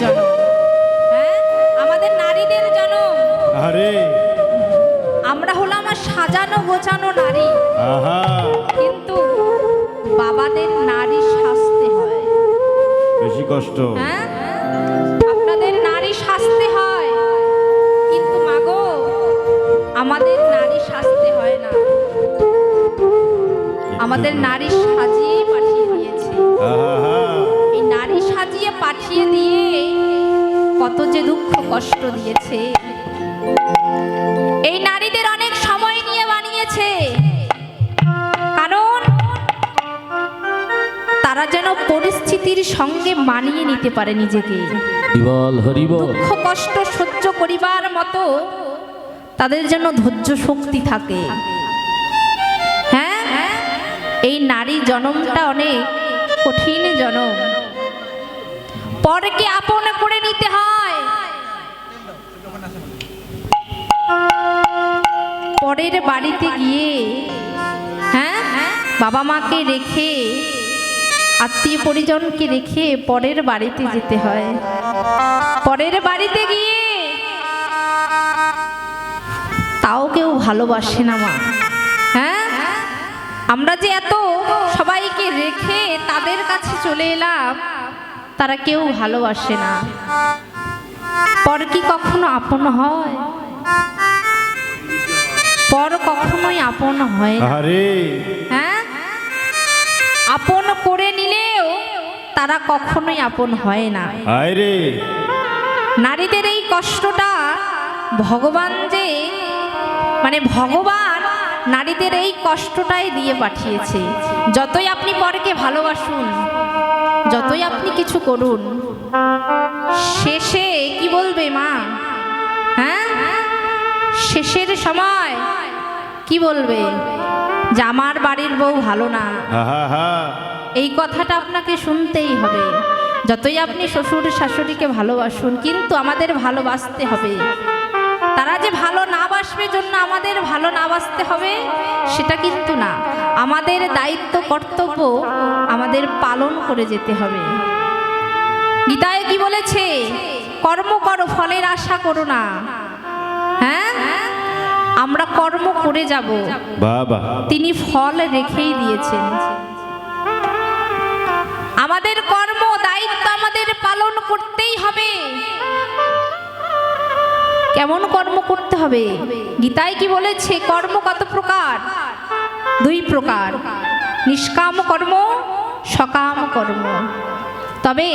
জনম। হ্যাঁ, আমাদের নারীদের জনম। আরে আমরা হলাম সাজানো গোছানো নারী, আহা কিন্তু বাবাদের নারী সাজতে হয়। বেশি কষ্ট। হ্যাঁ, আপনাদের নারী সাজতে হয়, কিন্তু মাগো আমাদের নারী সাজতে হয় না। আমাদের নারী সাজিয়ে পাঠিয়ে দিয়েছে। আহা এই নারী সাজিয়ে পাঠিয়ে দিয়ে কত যে দুঃখ কষ্ট দিয়েছে। এই নারীদের অনেক সময় নিয়ে বানিয়েছে, কারণ তারা যেন পরিস্থিতির সঙ্গে মানিয়ে নিতে পারে নিজেকে। হরিবল হরিবল। দুঃখ কষ্ট সহ্য করিবার মতো তাদের যেন ধৈর্য শক্তি থাকে। হ্যাঁ, এই নারী জনমটা অনেক কঠিন জনম। পরকে আপন করে নিতে হয়, পরের বাড়িতে গিয়ে হ্যাঁ বাবা মাকে রেখে আত্মীয় পরিজনকে রেখে পরের বাড়িতে যেতে হয়। পরের বাড়িতে গিয়ে তাও কেউ ভালোবাসে না মা। হ্যাঁ, আমরা যে এত সবাইকে রেখে তাদের কাছে চলে এলাম, তারা কেউ ভালোবাসে না। পর কি কখনো আপন হয়? পর কখনোই আপন হয় না। আরে হ্যাঁ, আপন করে নিলেও তারা কখনোই আপন হয় না। আরে নারীদের এই কষ্টটা ভগবান যে মানে ভগবান নারীদের এই কষ্টটাই দিয়ে পাঠিয়েছে। যতই আপনি পরকে ভালোবাসুন, যতই আপনি কিছু করুন, শেষে কি বলবে মা? হ্যাঁ, শেষের সময় কি বলবে? যে আমার বাড়ির বউ ভালো না। আহা এই কথাটা আপনাকে শুনতেই হবে। যতই আপনি শ্বশুর শাশুড়িকে ভালোবাসুন, কিন্তু আমাদের ভালোবাসতে হবে। তারা যে ভালো না বাসবে জন্য আমাদের ভালো না বাসতে হবে সেটা কিন্তু না। আমাদের দায়িত্ব কর্তব্য আমাদের পালন করে যেতে হবে। গীতায় কি বলেছে? কর্ম করো, ফলের আশা করো না। হ্যাঁ, আমরা কর্ম করে যাব, বাবা তিনি ফল রেখেই দিয়েছেন। আমাদের কর্ম দায়িত্ব আমাদের পালন করতেই হবে। কেমন কর্ম করতে হবে? গীতায় কি বলেছে? কর্ম কত প্রকার? 2 প্রকার, নিষ্কাম কর্ম, সকাম কর্ম। তবে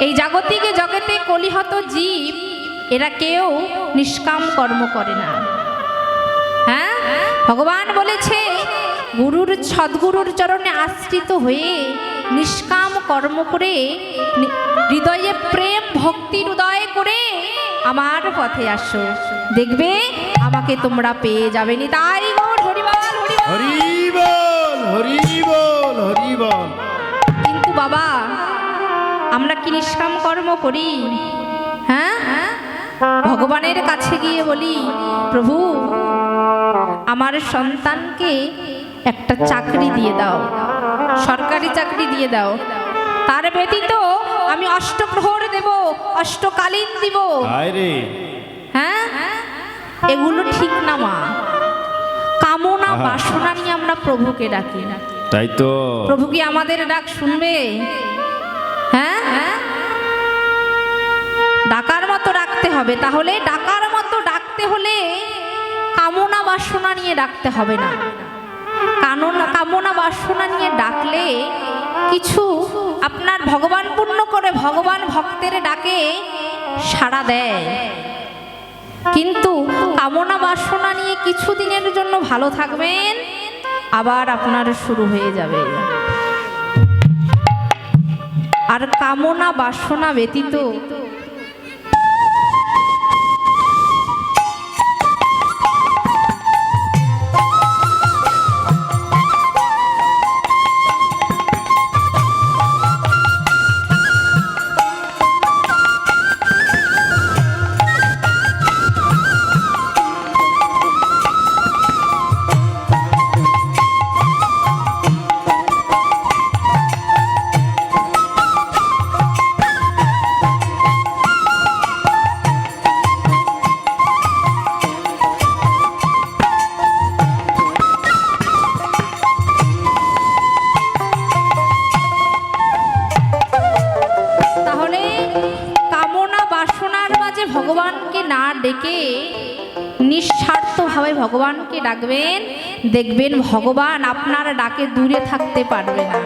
এই জাগতিক জগতে কলিহত জীব এরা কেউ নিষ্কাম কর্ম করে না। হ্যাঁ, ভগবান বলেছে গুরুর সদ্গুরুর চরণে আশ্রিত হয়ে নিষ্কাম কর্ম করে হৃদয়ে প্রেম ভক্তির উদয় করে আমার পথে আসো, দেখবে আমাকে তোমরা পেয়ে যাবে। নি তাই গৌর হরিবল হরিবল। হরিবল হরিবল হরিবল। কিন্তু বাবা, আমরা কি নিষ্কাম কর্ম করি? হ্যাঁ, ভগবানের কাছে গিয়ে বলি, প্রভু আমার সন্তানকে একটা চাকরি দিয়ে দাও, সরকারি চাকরি দিয়ে দাও। তার ব্যতীত আমি অষ্টপ্রহর দেব, অষ্টকালীন দিব। আরে হ্যাঁ, এগুলো ঠিক না মা। কামনা বাসনা নিয়ে আমরা প্রভুকে ডাকি। তাই তো। প্রভু কি আমাদের ডাক শুনবে? হ্যাঁ, ডাকার মতো ডাকতে হবে। তাহলে ডাকার মতো ডাকতে হলে কামনা বাসনা নিয়ে ডাকতে হবে না। কামনা বাসনা নিয়ে ডাকলে কিছু আপনার ভগবান পূর্ণ করে, ভগবান ভক্তের ডাকে সাড়া দেয়। কিন্তু কামনা বাসনা নিয়ে কিছুদিনের জন্য ভালো থাকবেন, আবার আপনার শুরু হয়ে যাবে। আর কামনা বাসনা ব্যতীত না ডেকে নিঃস্বার্থভাবে ভগবানকে ডাকবেন, দেখবেন ভগবান আপনার ডাকে দূরে থাকতে পারবে না।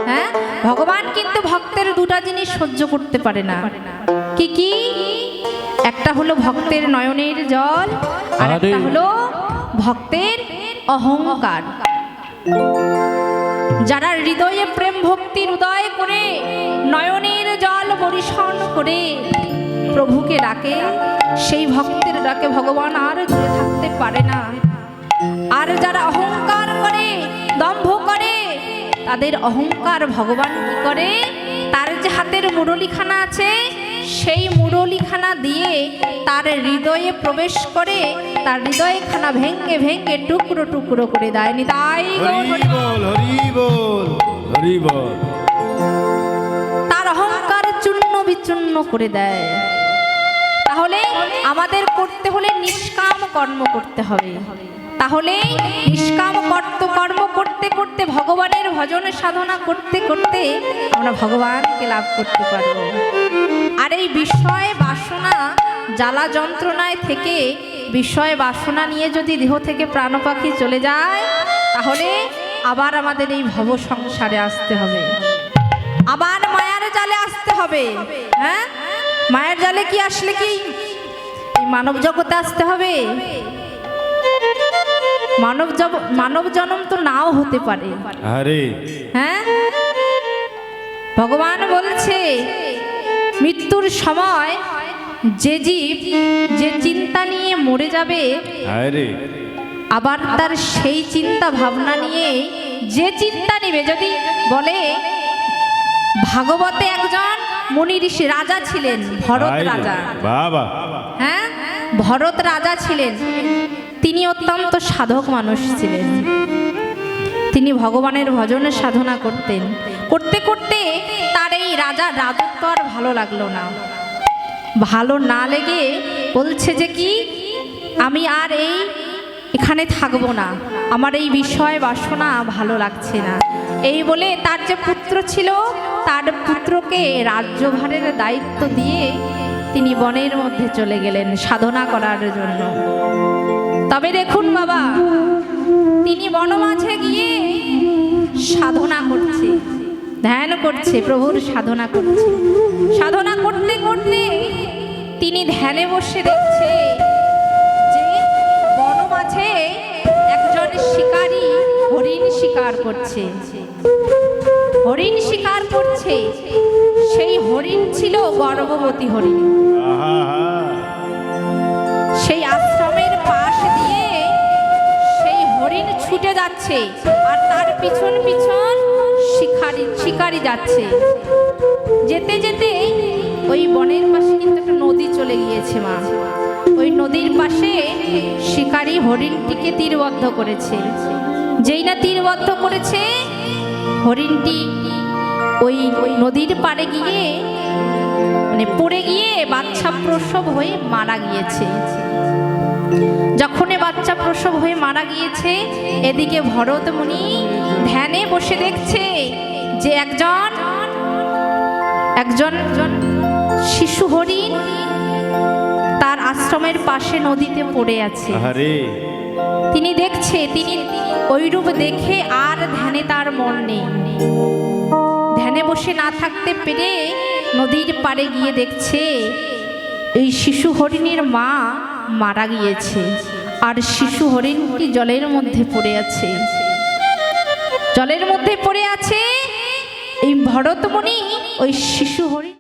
হ্যাঁ, ভগবান কিন্তু ভক্তের দুটা জিনিস সহ্য করতে পারে না। কি কি? একটা হলো ভক্তের নয়নের জল, আর একটা হলো ভক্তের অহংকার। যারা হৃদয়ে প্রেম ভক্তির উদয় করে নয়নের জল বরিশন করে প্রভুকে ডাকে, সেই ভক্তের ডাকে ভগবান আর দূরে থাকতে পারে না। আর যারা অহংকার করে, দম্ভ করে, তাদের অহংকার ভগবান কি করে? তার যে হাতের মুরলীখানা আছে, সেই মুরলীখানা দিয়ে তার হৃদয়ে প্রবেশ করে তার হৃদয়খানা ভেঙ্গে ভেঙ্গে টুকরো টুকরো করে দেয়নি। তাই হরি বল হরি বল হরি বল। তার অহংকার চূর্ণ বিচূর্ণ করে দেয়। তাহলে আমাদের করতে হলে নিষ্কাম কর্ম করতে হবে। তাহলে নিষ্কাম কর্ম করতে করতে ভগবানের ভজন সাধনা করতে করতে আমরা ভগবানকে লাভ করতে পারবো। আর এই বিষয় বাসনা জ্বালা যন্ত্রণায় থেকে, বিষয় বাসনা নিয়ে যদি দেহ থেকে প্রাণ পাখি চলে যায়, তাহলে আবার আমাদের এই ভব সংসারে আসতে হবে, আবার মায়ার জালে আসতে হবে। হ্যাঁ, মায়ের জালে কি আসলে কি এই মানব জগতে আসতে হবে? মানব জন্ম তো নাও হতে পারে। আরে হ্যাঁ, ভগবান বলছে মৃত্যুর সময় যে জীব যে চিন্তা নিয়ে মরে যাবে, আরে আবার তার সেই চিন্তা ভাবনা নিয়ে যে চিন্তা নেবে, যদি বলে ভাগবতে একজন মুনি ঋষি রাজা ছিলেন, ভরত রাজা। বাবা, হ্যাঁ, ভরত রাজা ছিলেন। তিনি অত্যন্ত সাধক মানুষ ছিলেন। তিনি ভগবানের ভজনের সাধনা করতেন। করতে করতে তার এই রাজার রাজত্ব আর ভালো লাগলো না। ভালো না লেগে বলছে যে কি, আমি আর এখানে থাকবো না, আমার এই বিষয় বাসনা ভালো লাগছে না। এই বলে তার যে পুত্র ছিল, তার পুত্রকে রাজ্যভারের দায়িত্ব দিয়ে তিনি বনের মধ্যে চলে গেলেন সাধনা করার জন্য। তবে দেখুন বাবা, তিনি বনমাঝে গিয়ে সাধনা করছে, ধ্যান করছে, প্রভুর সাধনা করছে। সাধনা করতে করতে তিনি ধ্যানে বসে দেখছে যে বনমাঝে একজন শিকারী হরিণ শিকার করছে। হরিণ শিকার করছে, সেই হরিণ ছিল গর্ভবতী হরিণ। সেই আশ্রমের পাশ দিয়ে সেই হরিণ ছুটে যাচ্ছে, আর তার পিছন পিছন শিকারী যাচ্ছে। যেতে যেতে ওই বনের পাশে কিন্তু একটা নদী চলে গিয়েছে মা। ওই নদীর পাশে শিকারী হরিণটিকে তীরবদ্ধ করেছে। যেই না তীরবদ্ধ করেছে, হরিণটি ওই নদীর পাড়ে গিয়ে পড়ে গিয়ে বাচ্চা প্রসব হয়ে মারা গিয়েছে। যখন বাচ্চা প্রসব হয়ে মারা গিয়েছে, এদিকে ভরত মুনি ধ্যানে বসে দেখছে যে একজন শিশু হরিণ তার আশ্রমের পাশে নদীতে পড়ে আছে। তিনি দেখছে, তিনি ওইরূপ দেখে আর ধ্যানে তার মন নেই। ধ্যানে বসে না থাকতে পেরে নদীর পাড়ে গিয়ে দেখছে এই শিশু হরিণের মা মারা গিয়েছে, আর শিশু হরিণটি জলের মধ্যে পড়ে আছে। জলের মধ্যে পড়ে আছে। এই ভরত মুনি ওই শিশু হরিণ